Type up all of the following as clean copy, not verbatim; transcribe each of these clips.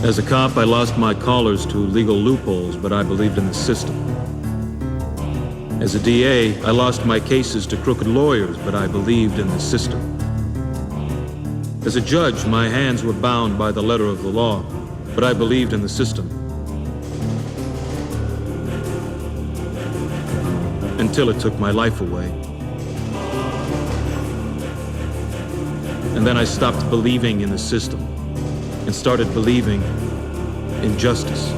As a cop, I lost my callers to legal loopholes, but I believed in the system. As a DA, I lost my cases to crooked lawyers, but I believed in the system. As a judge, my hands were bound by the letter of the law, but I believed in the system. Until it took my life away. And then I stopped believing in the system and started believing in justice.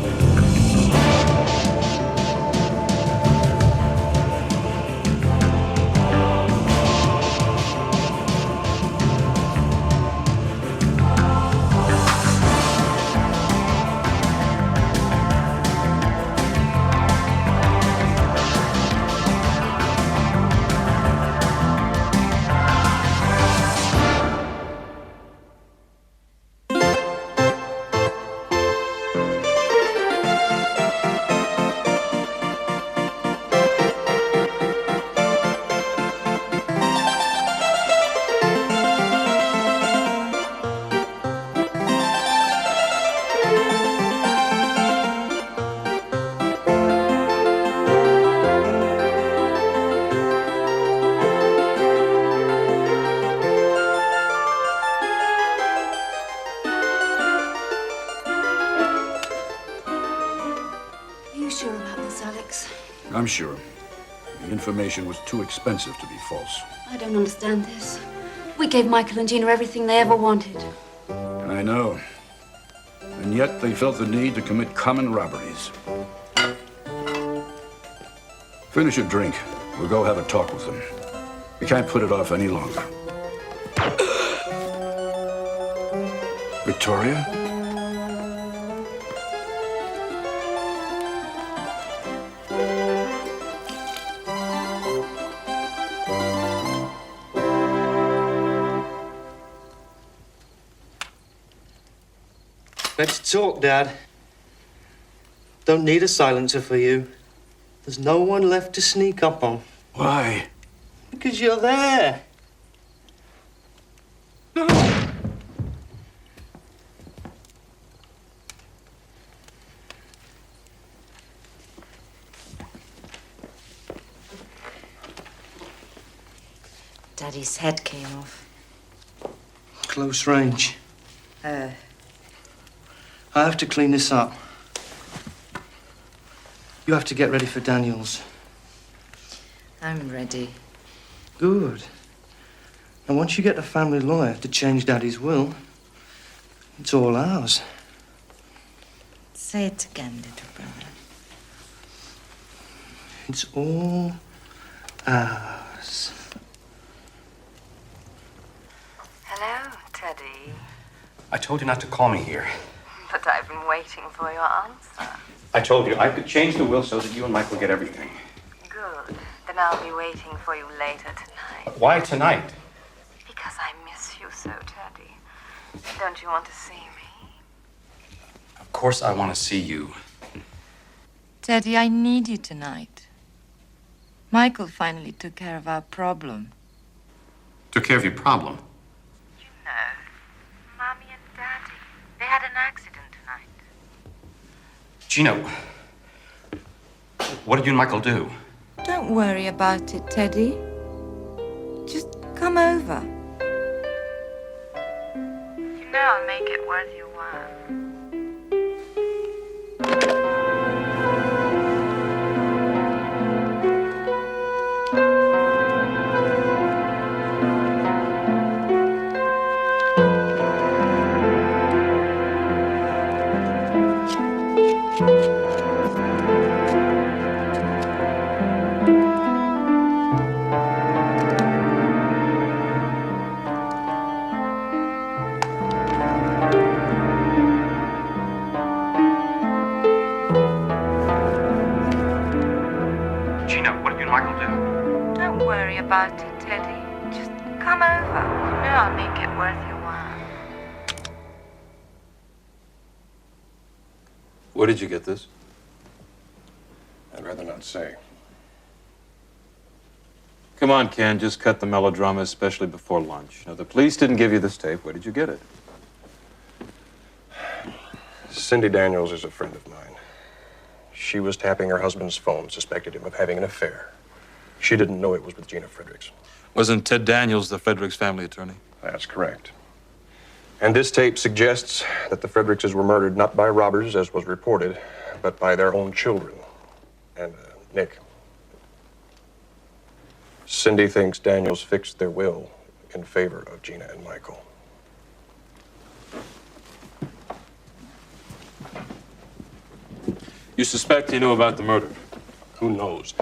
I'm sure. The information was too expensive to be false. I don't understand this. We gave Michael and Gina everything they ever wanted. I know. And yet they felt the need to commit common robberies. Finish your drink. We'll go have a talk with them. We can't put it off any longer. Victoria? Let's talk, Dad. Don't need a silencer for you. There's no one left to sneak up on. Why? Because you're there. No. Daddy's head came off. Close range. I have to clean this up. You have to get ready for Daniels. I'm ready. Good. And once you get the family lawyer to change Daddy's will, it's all ours. Say it again, little brother. It's all ours. Hello, Teddy. I told you not to call me here. But I've been waiting for your answer. I told you I could change the will so that you and Michael get everything. Good. Then I'll be waiting for you later tonight. Why tonight? Because I miss you so, Teddy. Don't you want to see me? Of course I want to see you. Teddy, I need you tonight. Michael finally took care of our problem. Took care of your problem. You know, Mommy and Daddy, they had an accident tonight. Gino, what did you and Michael do? Don't worry about it, Teddy. Just come over. You know I'll make it worth your while. About it, Teddy. Just come over. You know I'll make it worth your while. Where did you get this? I'd rather not say. Come on, Ken, just cut the melodrama, especially before lunch. Now, the police didn't give you this tape. Where did you get it? Cindy Daniels is a friend of mine. She was tapping her husband's phone, suspected him of having an affair. She didn't know it was with Gina Fredericks. Wasn't Ted Daniels the Fredericks family attorney? That's correct. And this tape suggests that the Fredericks were murdered not by robbers, as was reported, but by their own children. And, Nick, Cindy thinks Daniels fixed their will in favor of Gina and Michael. You suspect he knew about the murder? Who knows?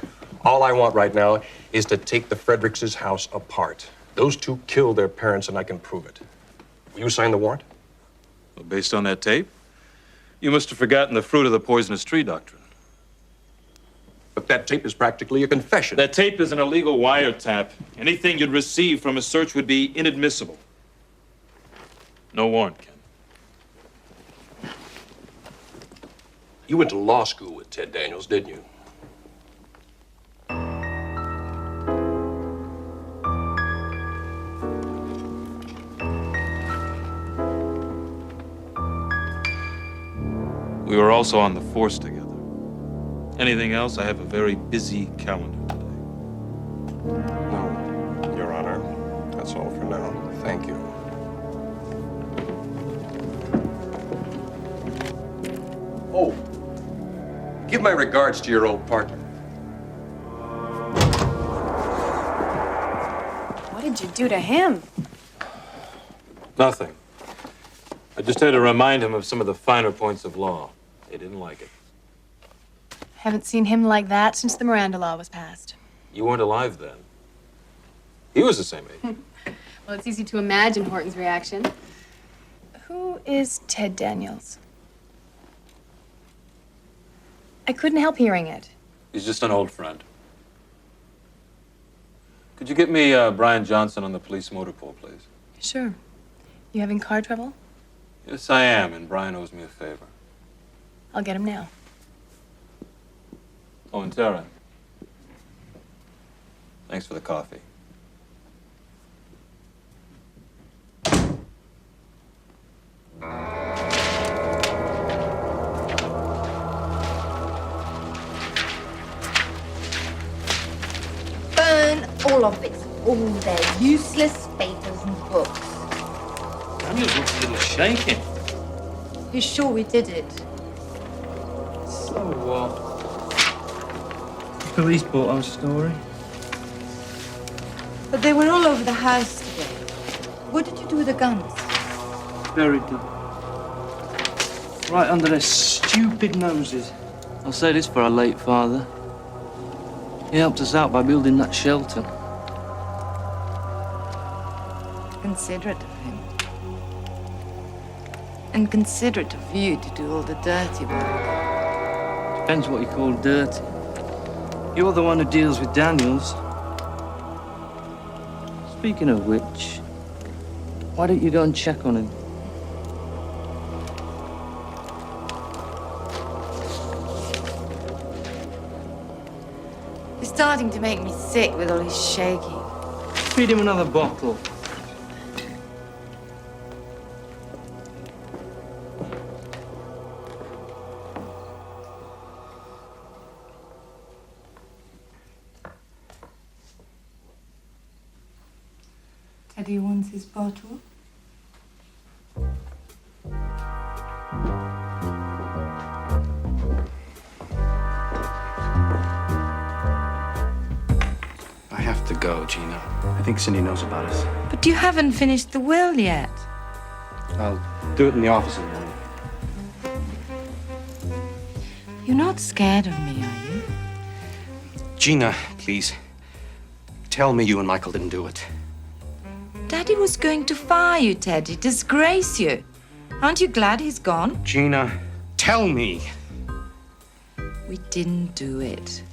All I want right now is to take the Fredericks' house apart. Those two killed their parents, and I can prove it. Will you sign the warrant? Well, based on that tape, you must have forgotten the fruit of the poisonous tree doctrine. But that tape is practically a confession. That tape is an illegal wiretap. Anything you'd receive from a search would be inadmissible. No warrant, Ken. You went to law school with Ted Daniels, didn't you? We were also on the force together. Anything else? I have a very busy calendar today. No, Your Honor. That's all for now. Thank you. Oh, give my regards to your old partner. What did you do to him? Nothing. I just had to remind him of some of the finer points of law. They didn't like it. Haven't seen him like that since the Miranda law was passed. You weren't alive then. He was the same age. Well, it's easy to imagine Horton's reaction. Who is Ted Daniels? I couldn't help hearing it. He's just an old friend. Could you get me Brian Johnson on the police motor pool, please? Sure. You having car trouble? Yes, I am, and Brian owes me a favor. I'll get him now. Oh, and Tara. Thanks for the coffee. Burn all of it. All their useless papers and books. Daniels looks a little shaken. You sure we did it? So what? The police bought our story. But they were all over the house today. What did you do with the guns? Buried them. Right under their stupid noses. I'll say this for our late father. He helped us out by building that shelter. Considerate of him. And considerate of you to do all the dirty work. Depends what you call dirty. You're the one who deals with Daniels. Speaking of which, why don't you go and check on him? He's starting to make me sick with all his shaking. Feed him another bottle. Teddy wants his bottle. I have to go, Gina. I think Cindy knows about us. But you haven't finished the will yet. I'll do it in the office in the morning. You're not scared of me, are you? Gina, please. Tell me you and Michael didn't do it. Daddy was going to fire you, Teddy, disgrace you. Aren't you glad he's gone? Gina, tell me. We didn't do it.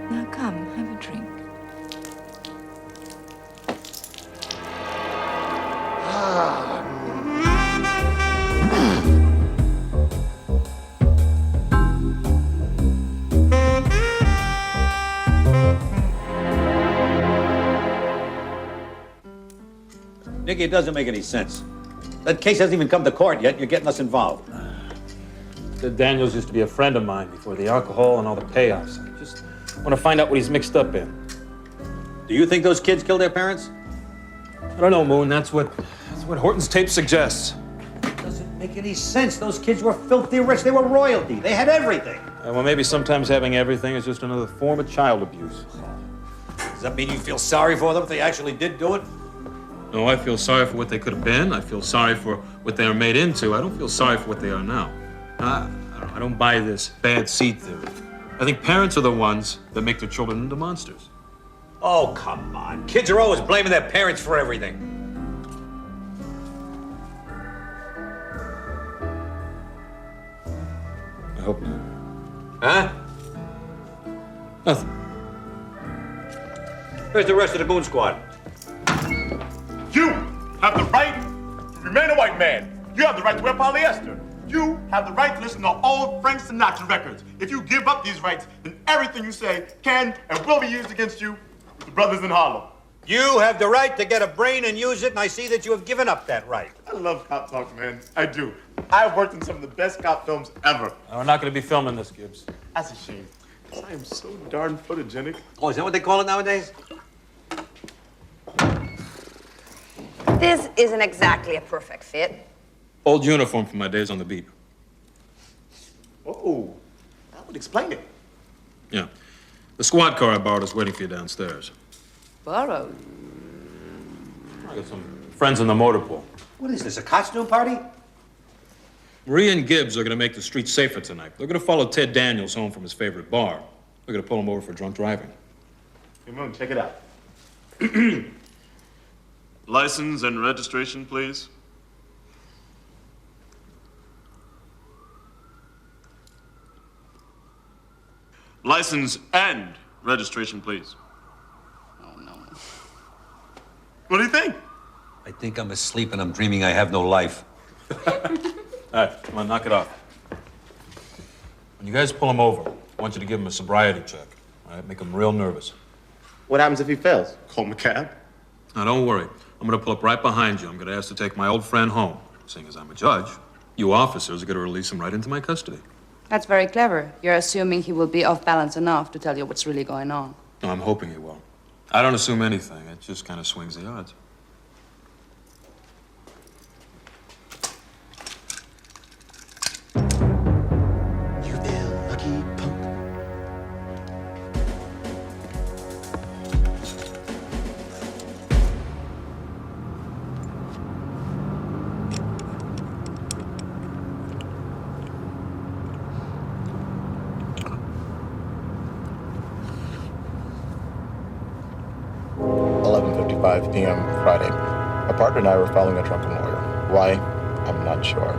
Now come, have a drink. Nicky, it doesn't make any sense. That case hasn't even come to court yet, and you're getting us involved. Ted Daniels used to be a friend of mine before the alcohol and all the payoffs. I just want to find out what he's mixed up in. Do you think those kids killed their parents? I don't know, Moon. That's what Horton's tape suggests. It doesn't make any sense. Those kids were filthy rich. They were royalty. They had everything. Well, maybe sometimes having everything is just another form of child abuse. Does that mean you feel sorry for them if they actually did do it? No, I feel sorry for what they could have been. I feel sorry for what they are made into. I don't feel sorry for what they are now. I don't buy this bad seed theory. I think parents are the ones that make their children into monsters. Oh, come on. Kids are always blaming their parents for everything. I hope not. Huh? Nothing. Where's the rest of the Goon Squad? You have the right to remain a white man. You have the right to wear polyester. You have the right to listen to old Frank Sinatra records. If you give up these rights, then everything you say can and will be used against you with the brothers in Harlem. You have the right to get a brain and use it, and I see that you have given up that right. I love cop talk, man. I do. I've worked in some of the best cop films ever. We're not going to be filming this, Gibbs. That's a shame. I am so darn photogenic. Oh, is that what they call it nowadays? This isn't exactly a perfect fit. Old uniform from my days on the beat. Oh, that would explain it. Yeah. The squad car I borrowed is waiting for you downstairs. Borrowed? I got some friends in the motor pool. What is this, a costume party? Marie and Gibbs are going to make the streets safer tonight. They're going to follow Ted Daniels home from his favorite bar. They're going to pull him over for drunk driving. Come on, check it out. License and registration, please. License and registration, please. Oh, no. What do you think? I think I'm asleep and I'm dreaming I have no life. All right, come on, knock it off. When you guys pull him over, I want you to give him a sobriety check. All right, make him real nervous. What happens if he fails? Call him a cab. Now, don't worry. I'm going to pull up right behind you. I'm going to ask to take my old friend home. Seeing as I'm a judge, you officers are going to release him right into my custody. That's very clever. You're assuming he will be off balance enough to tell you what's really going on. No, I'm hoping he will. I don't assume anything. It just kind of swings the odds. You there, lucky punk. p.m. Friday. My partner and I were following a drunken lawyer. Why? I'm not sure.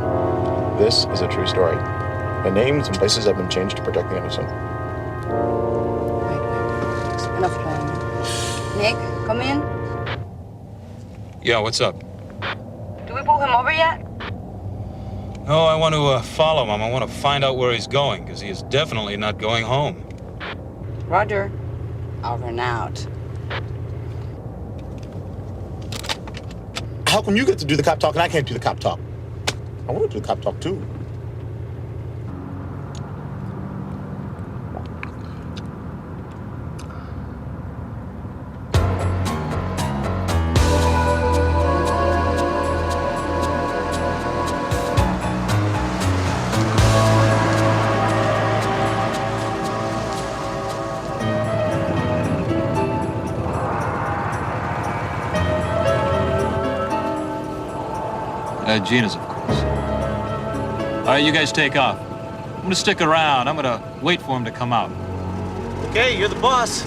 This is a true story. The names and places have been changed to protect the innocent. Wait. Enough playing. Nick, come in. Yeah, what's up? Do we pull him over yet? No, I want to follow him. I want to find out where he's going, because he is definitely not going home. Roger. Over and out. How come you get to do the cop talk and I can't do the cop talk? I want to do the cop talk too. Gina's, of course. All right, you guys take off. I'm gonna stick around. I'm gonna wait for him to come out. Okay, you're the boss.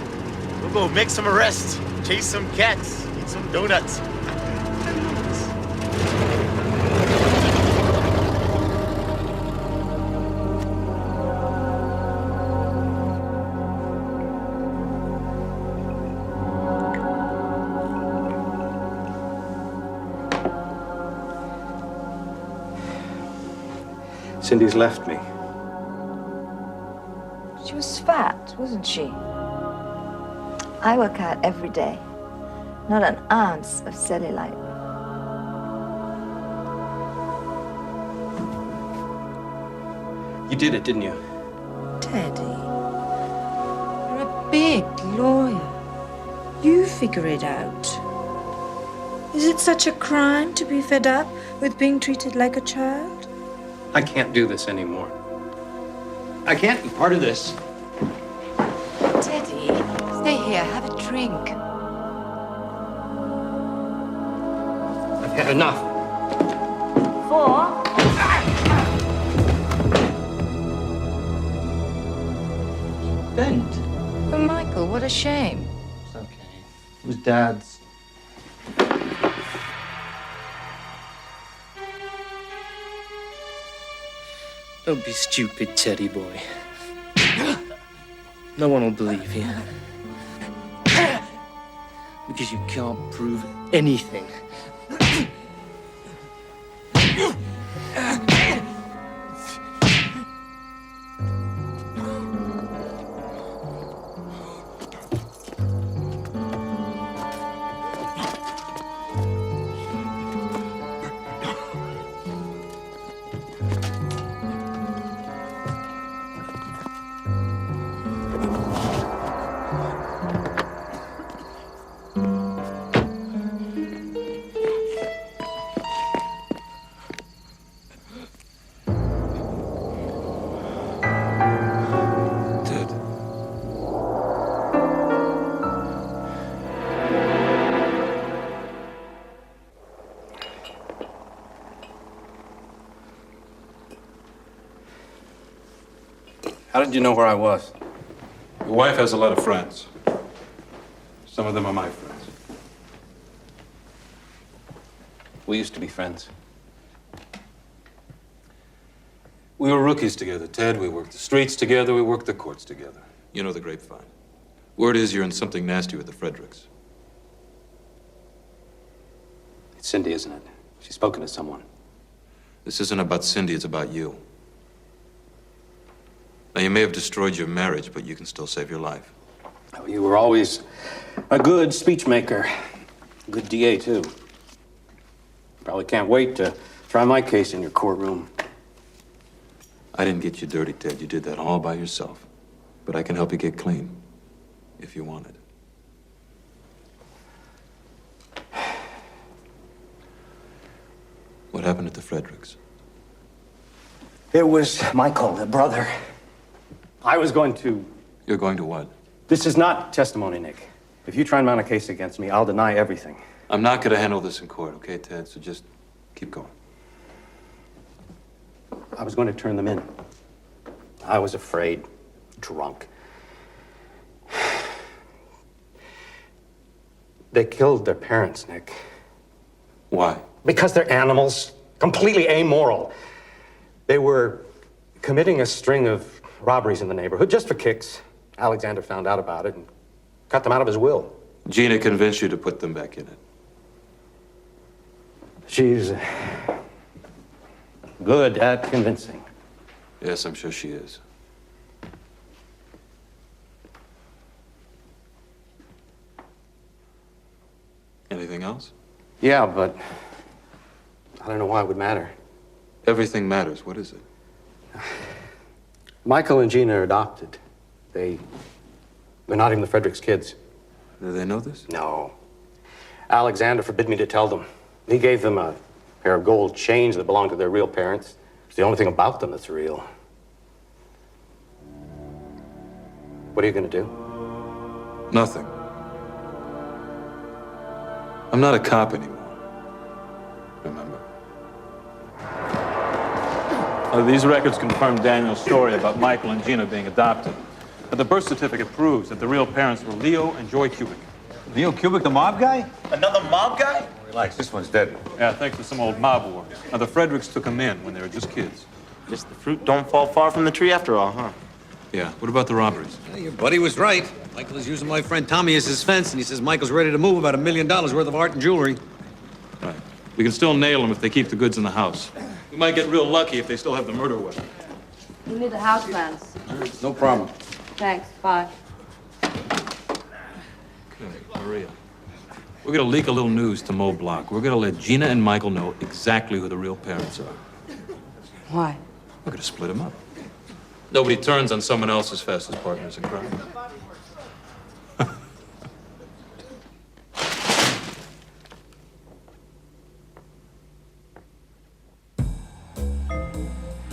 We'll go make some arrests, chase some cats, eat some donuts. Cindy's left me. She was fat, wasn't she? I work out every day. Not an ounce of cellulite. You did it, didn't you? Teddy, you're a big lawyer. You figure it out. Is it such a crime to be fed up with being treated like a child? I can't do this anymore. I can't be part of this. Teddy, stay here. Have a drink. I've had enough. 4. Bent. Oh, Michael, what a shame. It's okay. It was Dad's. Don't be stupid, Teddy boy. No one will believe you. Because you can't prove anything. How did you know where I was? Your wife has a lot of friends. Some of them are my friends. We used to be friends. We were rookies together, Ted. We worked the streets together. We worked the courts together. You know the grapevine. Word is you're in something nasty with the Fredericks. It's Cindy, isn't it? She's spoken to someone. This isn't about Cindy, it's about you. Now, you may have destroyed your marriage, but you can still save your life. Oh, you were always a good speech maker. Good DA, too. Probably can't wait to try my case in your courtroom. I didn't get you dirty, Ted. You did that all by yourself. But I can help you get clean, if you want it. What happened at the Fredericks? It was Michael, the brother. I was going to... You're going to what? This is not testimony, Nick. If you try and mount a case against me, I'll deny everything. I'm not going to handle this in court, okay, Ted? So just keep going. I was going to turn them in. I was afraid, drunk. They killed their parents, Nick. Why? Because they're animals, completely amoral. They were committing a string of robberies in the neighborhood just for kicks. Alexander found out about it and cut them out of his will. Gina convinced you to put them back in it. She's good at convincing. Yes, I'm sure she is. Anything else? Yeah, but I don't know why it would matter. Everything matters. What is it? Michael and Gina are adopted. They're not even the Fredericks' kids. Do they know this? No. Alexander forbid me to tell them. He gave them a pair of gold chains that belonged to their real parents. It's the only thing about them that's real. What are you going to do? Nothing. I'm not a cop anymore. Remember? These records confirm Daniel's story about Michael and Gina being adopted. But the birth certificate proves that the real parents were Leo and Joy Kubik. Leo Kubik, the mob guy? Another mob guy? Relax, this one's dead. Yeah, thanks to some old mob war. Now, the Fredericks took him in when they were just kids. Just the fruit don't fall far from the tree after all, huh? Yeah. What about the robberies? Yeah, your buddy was right. Michael is using my friend Tommy as his fence, and he says Michael's ready to move about $1 million worth of art and jewelry. Right. We can still nail them if they keep the goods in the house. We might get real lucky if they still have the murder weapon. You need the house plans. No problem. Thanks. Bye. Okay, Maria. We're gonna leak a little news to Mo Block. We're gonna let Gina and Michael know exactly who the real parents are. Why? We're gonna split them up. Nobody turns on someone else as fast as partners in crime.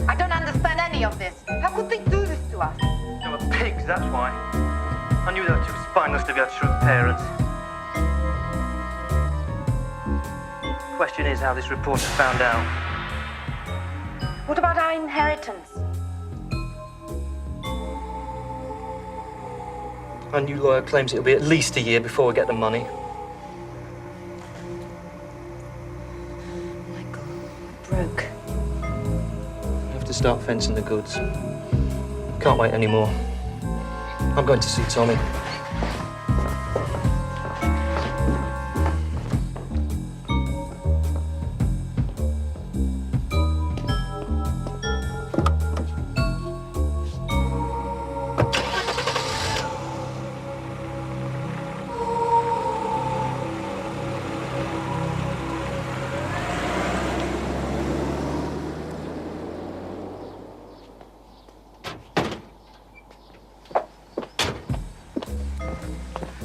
I don't understand any of this. How could they do this to us? They were pigs, that's why. I knew they were too spineless to be our true parents. Question is how this reporter found out. What about our inheritance? Our new lawyer claims it'll be at least a year before we get the money. Broke. I have to start fencing the goods. Can't wait anymore. I'm going to see Tommy.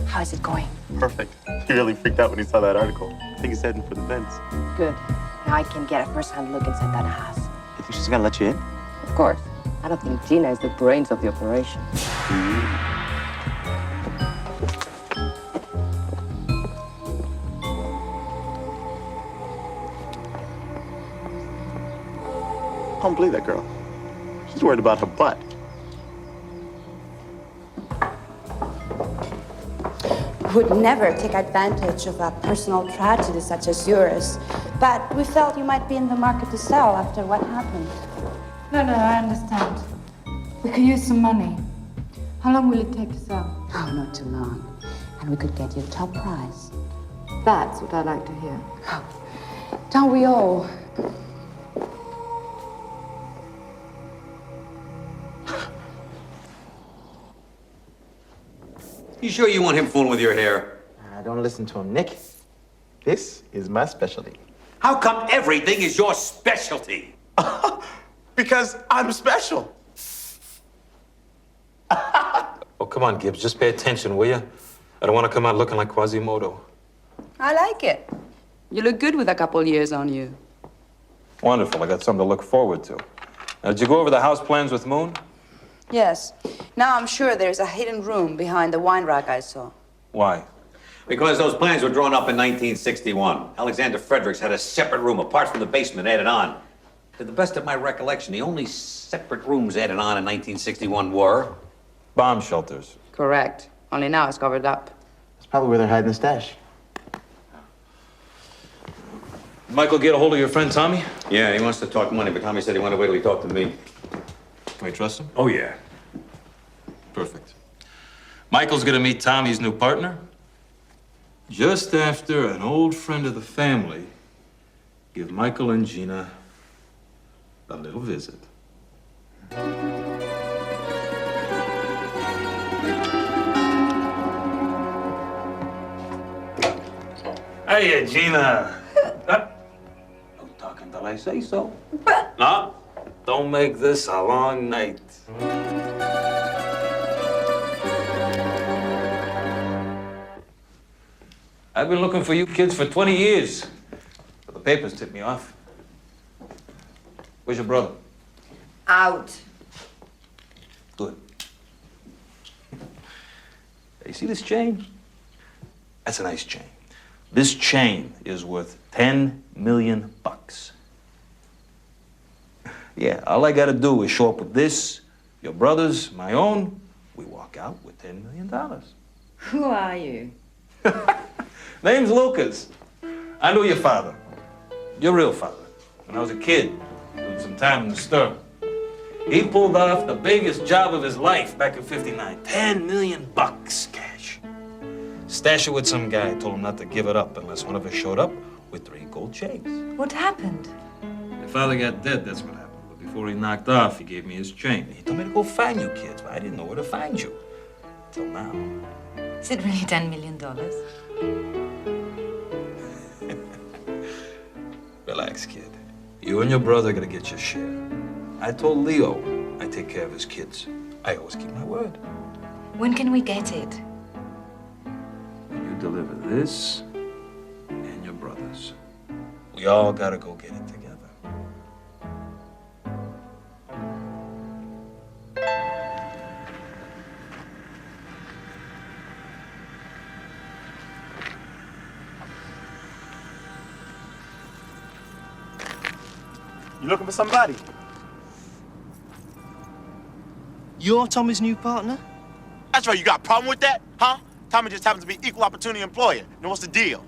How's it going? Perfect. He really freaked out when he saw that article. I think he's heading for the fence. Good. Now I can get a first-hand look inside that house. You think she's gonna let you in? Of course. I don't think Gina is the brains of the operation. I don't believe that girl. She's worried about her butt. Would never take advantage of a personal tragedy such as yours. But we felt you might be in the market to sell after what happened. No, I understand. We could use some money. How long will it take to sell? Oh, not too long. And we could get you top price. That's what I like to hear. Don't we all? You sure you want him fooling with your hair? Don't listen to him, Nick. This is my specialty. How come everything is your specialty? Because I'm special. Oh, come on, Gibbs. Just pay attention, will you? I don't want to come out looking like Quasimodo. I like it. You look good with a couple years on you. Wonderful. I got something to look forward to. Now, did you go over the house plans with Moon? Yes. Now I'm sure there's a hidden room behind the wine rack I saw. Why? Because those plans were drawn up in 1961. Alexander Fredericks had a separate room apart from the basement added on. To the best of my recollection, the only separate rooms added on in 1961 were... Bomb shelters. Correct. Only now it's covered up. That's probably where they're hiding the stash. Michael, get a hold of your friend Tommy? Yeah, he wants to talk money, but Tommy said he wanted to wait till he talked to me. Can we trust him? Oh, yeah. Perfect. Michael's gonna meet Tommy's new partner just after an old friend of the family give Michael and Gina a little visit. Hey, Gina. Don't talk until I say so. No, don't make this a long night. I've been looking for you kids for 20 years, but the papers tipped me off. Where's your brother? Out. Good. Hey, see this chain? That's a nice chain. This chain is worth 10 million bucks. Yeah, all I gotta do is show up with this, your brother's, my own. We walk out with $10 million. Who are you? Name's Lucas. I knew your father. Your real father. When I was a kid, doing some time in the stir. He pulled off the biggest job of his life back in '59. 10 million bucks cash. Stash it with some guy. Told him not to give it up unless one of us showed up with 3 gold chains. What happened? Your father got dead, that's what happened. But before he knocked off, he gave me his chain. He told me to go find you kids, but I didn't know where to find you. Till now. Is it really $10 million? Relax, kid. You and your brother are gonna get your share. I told Leo I take care of his kids. I always keep my word. When can we get it? When you deliver this and your brothers, we all gotta go get it together. You looking for somebody? You're Tommy's new partner? That's right, you got a problem with that? Huh? Tommy just happens to be equal opportunity employer. Now what's the deal?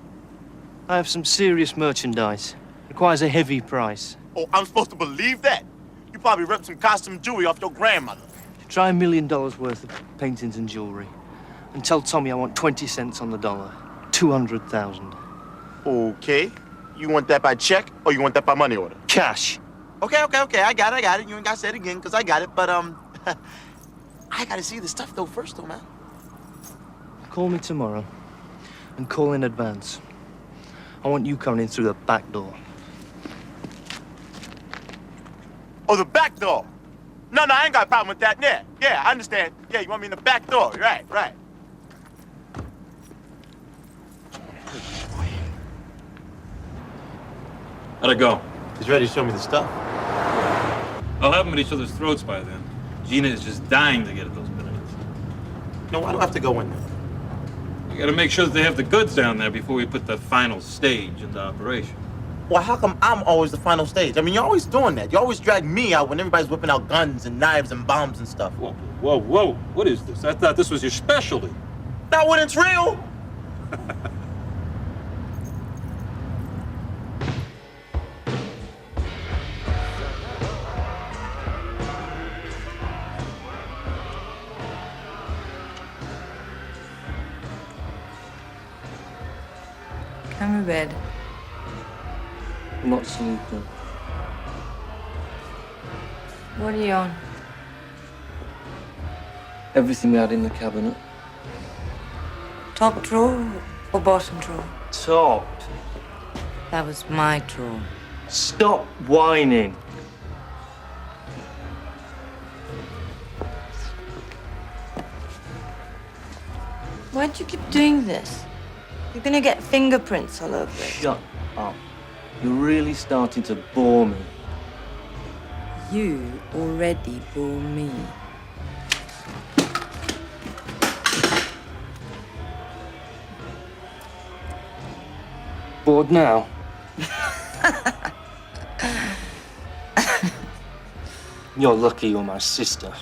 I have some serious merchandise. Requires a heavy price. Oh, I'm supposed to believe that? You probably ripped some costume jewelry off your grandmother. Try $1 million worth of paintings and jewelry. And tell Tommy I want 20 cents on the dollar. 200,000. Okay. You want that by check or you want that by money order? Cash. Okay. I got it. You ain't got to say it again because I got it. But, I got to see the stuff, though, first, though, man. Call me tomorrow. And call in advance. I want you coming in through the back door. Oh, the back door? No, I ain't got a problem with that. Yeah, I understand. Yeah, you want me in the back door. Right. How'd it go? He's ready to show me the stuff. I'll have them at each other's throats by then. Gina is just dying to get at those bananas. No, why do I have to go in there? We gotta make sure that they have the goods down there before we put the final stage into operation. Well, how come I'm always the final stage? I mean, you're always doing that. You always drag me out when everybody's whipping out guns and knives and bombs and stuff. Whoa. What is this? I thought this was your specialty. Not when it's real. Come to bed. I'm not sleeping. What are you on? Everything we had in the cabinet. Top drawer or bottom drawer? Top. That was my drawer. Stop whining. Why'd you keep doing this? You're gonna get fingerprints all over it. Shut up. You're really starting to bore me. You already bore me. Bored now? You're lucky you're my sister.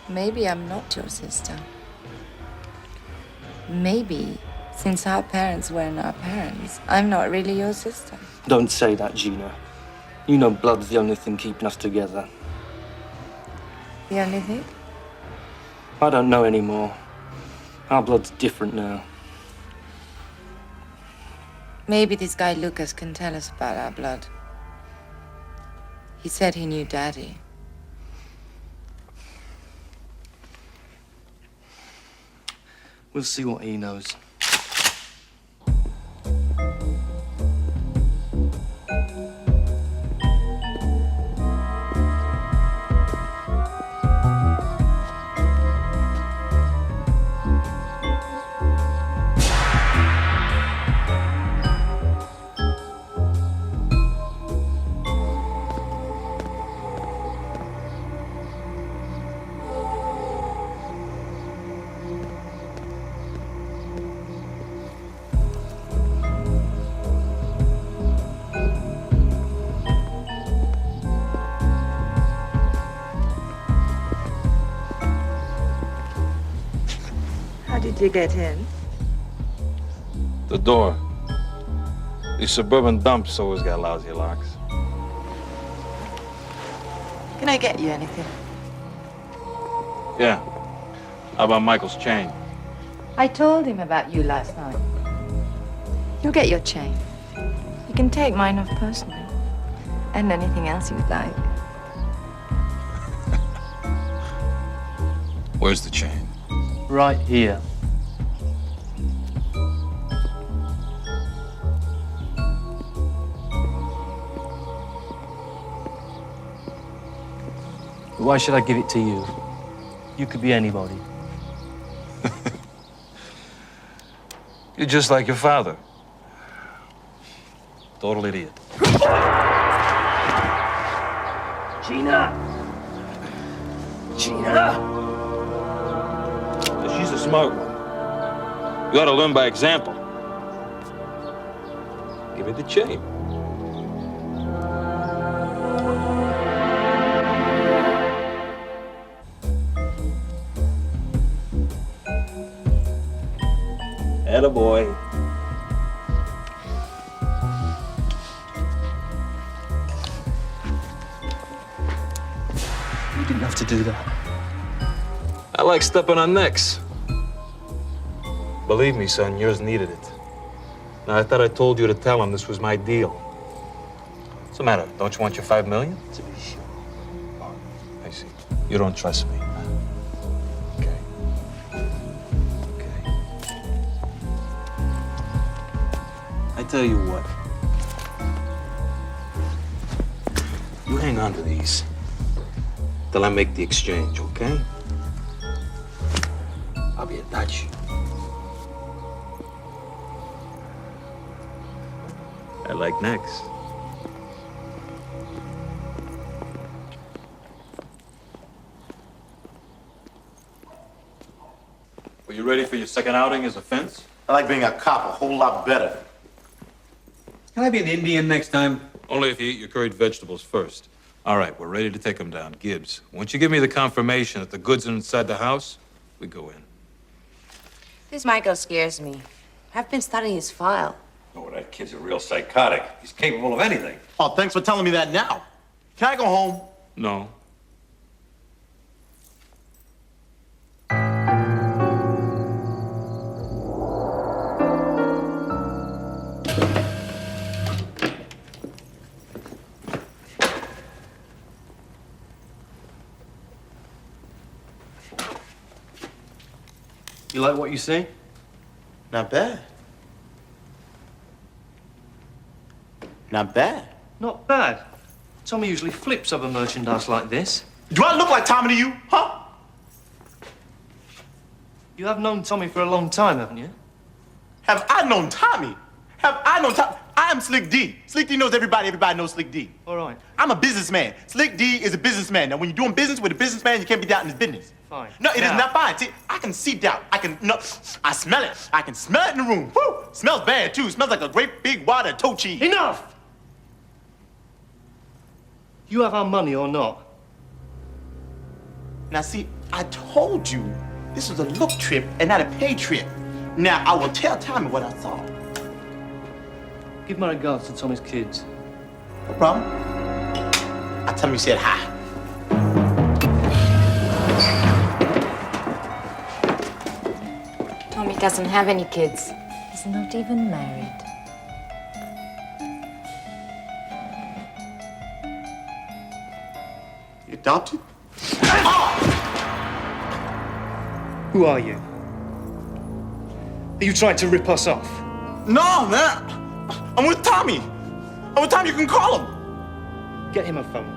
Maybe I'm not your sister. Maybe, since our parents weren't our parents, I'm not really your sister. Don't say that, Gina. You know blood's the only thing keeping us together. The only thing? I don't know anymore. Our blood's different now. Maybe this guy Lucas can tell us about our blood. He said he knew Daddy. We'll see what he knows. How did you get in? The door. These suburban dumps always got lousy locks. Can I get you anything? Yeah. How about Michael's chain? I told him about you last night. You'll get your chain. You can take mine off personally. And anything else you'd like. Where's the chain? Right here. Why should I give it to you? You could be anybody. You're just like your father. Total idiot. Gina! Gina! She's a smart one. You ought to learn by example. Give her the chain. Attaboy. You didn't have to do that. I like stepping on necks. Believe me, son, yours needed it. Now, I thought I told you to tell him this was my deal. What's the matter? Don't you want your $5 million? To be sure. Oh, I see. You don't trust me. Okay. Okay. I tell you what. You hang on to these till I make the exchange, okay? I'll be in touch. I like necks. Were you ready for your second outing as a fence? I like being a cop a whole lot better. Can I be an Indian next time? Only if you eat your curried vegetables first. All right, we're ready to take him down. Gibbs, once you give me the confirmation that the goods are inside the house, we go in. This Michael scares me. I've been studying his file. Oh, that kid's a real psychotic. He's capable of anything. Oh, thanks for telling me that now. Can I go home? No. You like what you see? Not bad. Not bad. Not bad. Tommy usually flips over merchandise like this. Do I look like Tommy to you, huh? You have known Tommy for a long time, haven't you? Have I known Tommy? Have I known Tommy? I am Slick D. Slick D knows everybody. Everybody knows Slick D. All right. I'm a businessman. Slick D is a businessman. Now, when you're doing business with a businessman, you can't be doubting his business. Fine. No, it is Now. not fine. See, I can see doubt. I smell it. I can smell it in the room. Woo! Smells bad, too. Smells like a great big wad of toe cheese. Enough! You have our money or not? Now, see, I told you this was a look trip and not a pay trip. Now, I will tell Tommy what I saw. Give my regards to Tommy's kids. No problem. I tell him you said hi. Tommy doesn't have any kids. He's not even married. You adopted? Who are you? Are you trying to rip us off? No, man. I'm with Tommy. I'm with Tommy. You can call him. Get him a phone.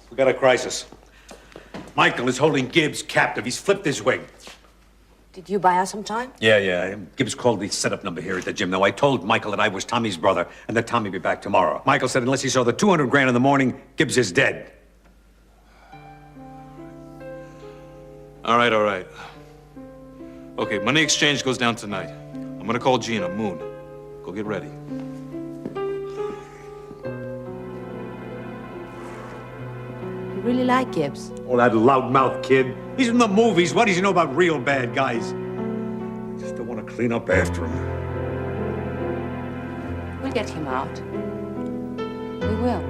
We got a crisis. Michael is holding Gibbs captive. He's flipped his wig. Did you buy us some time? Yeah. Gibbs called the setup number here at the gym. Now, I told Michael that I was Tommy's brother and that Tommy be back tomorrow. Michael said unless he saw the 200 grand in the morning, Gibbs is dead. All right. Okay, money exchange goes down tonight. I'm gonna call Gina, Moon. Go get ready. You really like Gibbs? Oh, that loudmouth kid. He's in the movies. What does he know about real bad guys? Just don't want to clean up after him. We'll get him out. We will.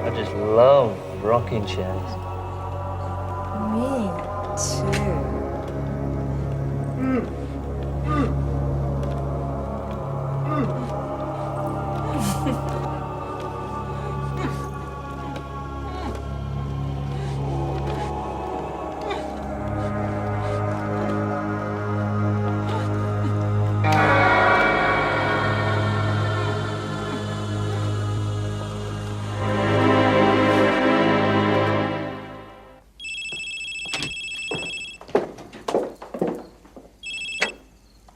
I just love rocking chairs. Me too.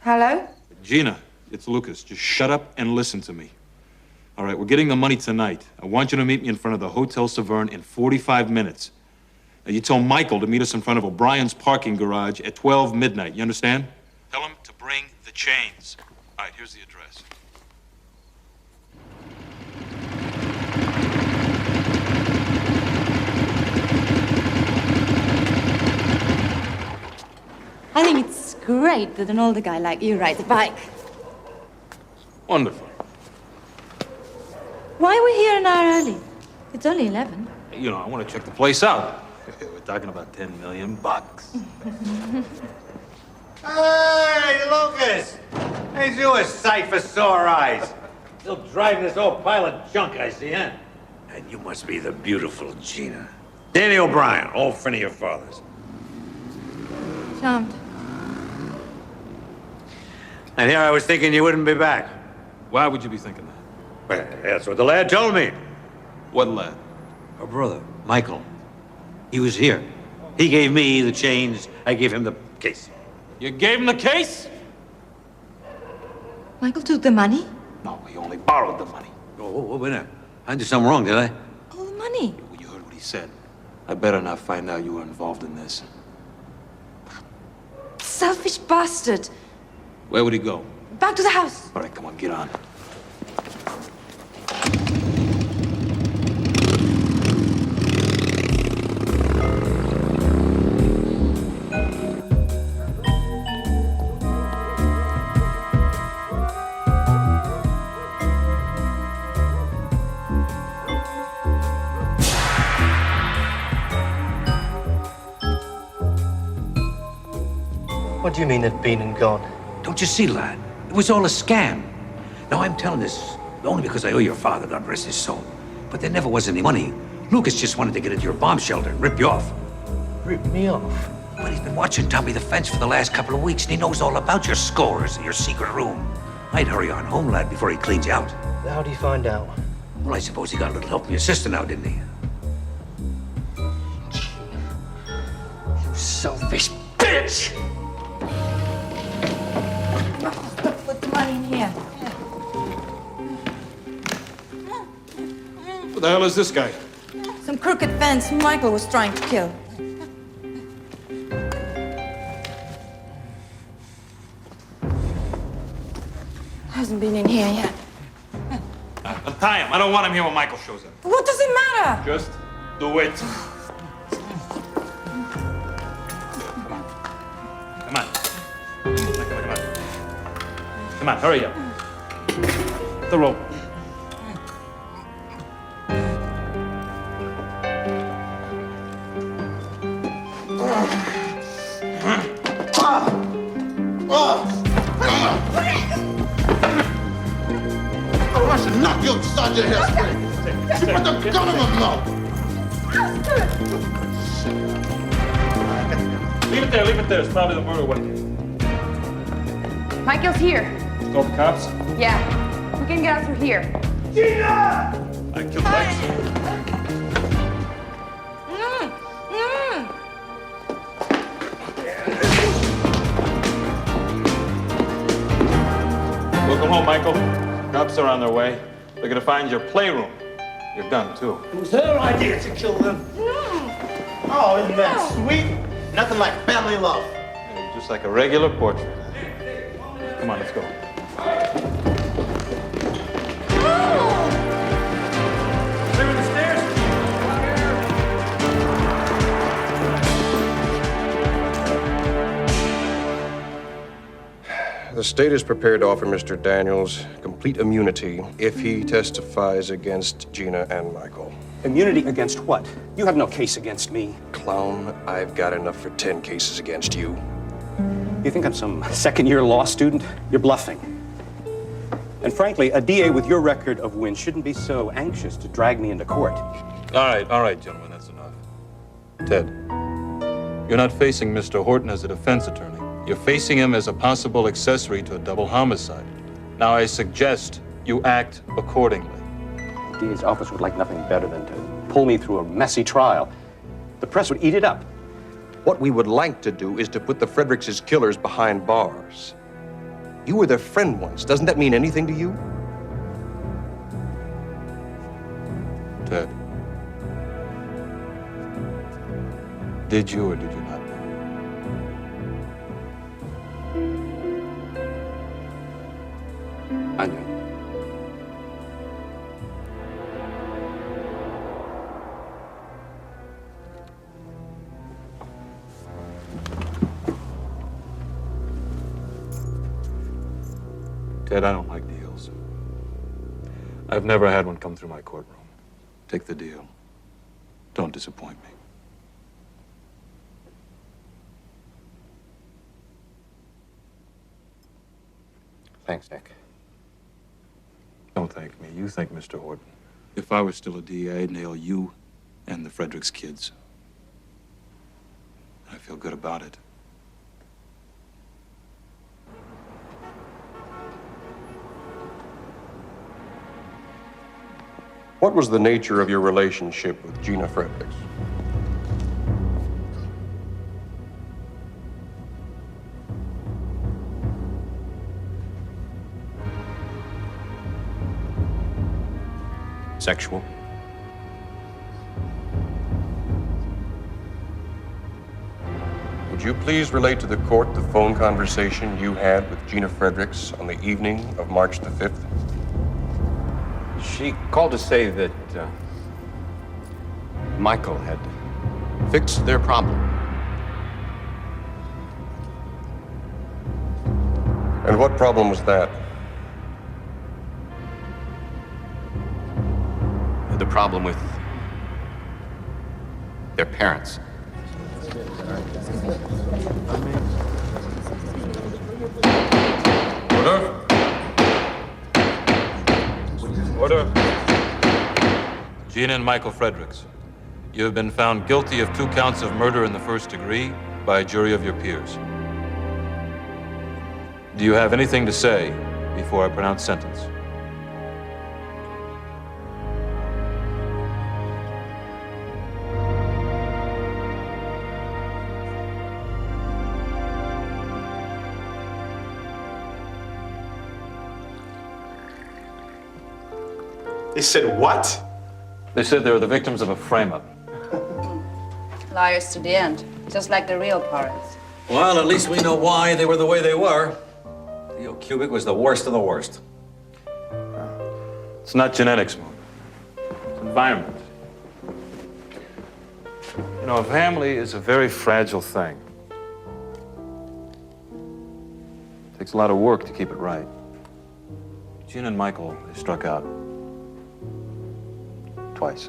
Hello? Gina, it's Lucas. Just shut up and listen to me. All right, we're getting the money tonight. I want you to meet me in front of the Hotel Severn in 45 minutes. Now, you tell Michael to meet us in front of O'Brien's parking garage at 12 midnight. You understand? Tell him to bring the chains. All right, here's the address. I think it's great that an older guy like you rides a bike. Wonderful. Why are we here an hour early? It's only 11. You know, I want to check the place out. We're talking about 10 million bucks. Hey, Lucas! Ain't you a sight for sore eyes? Still driving this old pile of junk, I see, huh? And you must be the beautiful Gina. Danny O'Brien, old friend of your father's. Charmed. And here I was thinking you wouldn't be back. Why would you be thinking that? Well, that's what the lad told me. What lad? Our brother, Michael. He was here. He gave me the chains. I gave him the case. You gave him the case? Michael took the money? No, he only borrowed the money. Oh, wait a minute. I did something wrong, did I? All the money? You heard what he said. I better not find out you were involved in this. Selfish bastard. Where would he go? Back to the house. All right, come on, get on. What do you mean they've been and gone? Don't you see, lad? It was all a scam. Now, I'm telling this only because I owe your father, God rest his soul. But there never was any money. Lucas just wanted to get into your bomb shelter and rip you off. Rip me off? But he's been watching Tommy the Fence for the last couple of weeks, and he knows all about your scores and your secret room. I'd hurry on home, lad, before he cleans you out. How do you find out? Well, I suppose he got a little help from your sister now, didn't he? You selfish bitch! Put the money in here. Who the hell is this guy? Some crooked fence Michael was trying to kill. Hasn't been in here yet. Untie him. I don't want him here when Michael shows up. What does it matter? Just do it. Come on. Come on. Come on, hurry up. The rope. I should knock you upside your head straight. You put the gun in my mouth. Leave it there, leave it there. It's probably the murder weapon. Michael's here. Call the cops? Yeah. We can get out through here. I killed Lex. Welcome home, Michael. Cops are on their way. They're gonna find your playroom. Your gun, too. It was her idea to kill them. Oh, isn't that sweet? Nothing like family love. Yeah, just like a regular portrait. Come on, let's go. Clear the stairs. The state is prepared to offer Mr. Daniels complete immunity if he testifies against Gina and Michael. Immunity against what? You have no case against me. Clown, I've got enough for 10 cases against you. You think I'm some second-year law student? You're bluffing. And frankly, a DA with your record of wins shouldn't be so anxious to drag me into court. All right, gentlemen, that's enough. Ted, you're not facing Mr. Horton as a defense attorney. You're facing him as a possible accessory to a double homicide. Now, I suggest you act accordingly. The DA's office would like nothing better than to pull me through a messy trial. The press would eat it up. What we would like to do is to put the Fredericks' killers behind bars. You were their friend once. Doesn't that mean anything to you? Ted, did you or did you not know? I knew. Ted, I don't like deals. I've never had one come through my courtroom. Take the deal. Don't disappoint me. Thanks, Nick. Don't thank me. You thank Mr. Horton. If I were still a DA, I'd nail you and the Fredericks kids. I feel good about it. What was the nature of your relationship with Gina Fredericks? Sexual. Would you please relate to the court the phone conversation you had with Gina Fredericks on the evening of March the 5th? She called to say that Michael had fixed their problem. And what problem was that? The problem with their parents. Order. Gina and Michael Fredericks, you have been found guilty of 2 counts of murder in the first degree by a jury of your peers. Do you have anything to say before I pronounce sentence? They said what? They said they were the victims of a frame-up. Liars to the end, just like the real parents. Well, at least we know why they were the way they were. Leo Kubik was the worst of the worst. It's not genetics, Moon. It's environment. You know, a family is a very fragile thing. It takes a lot of work to keep it right. Gina and Michael, they struck out. Twice.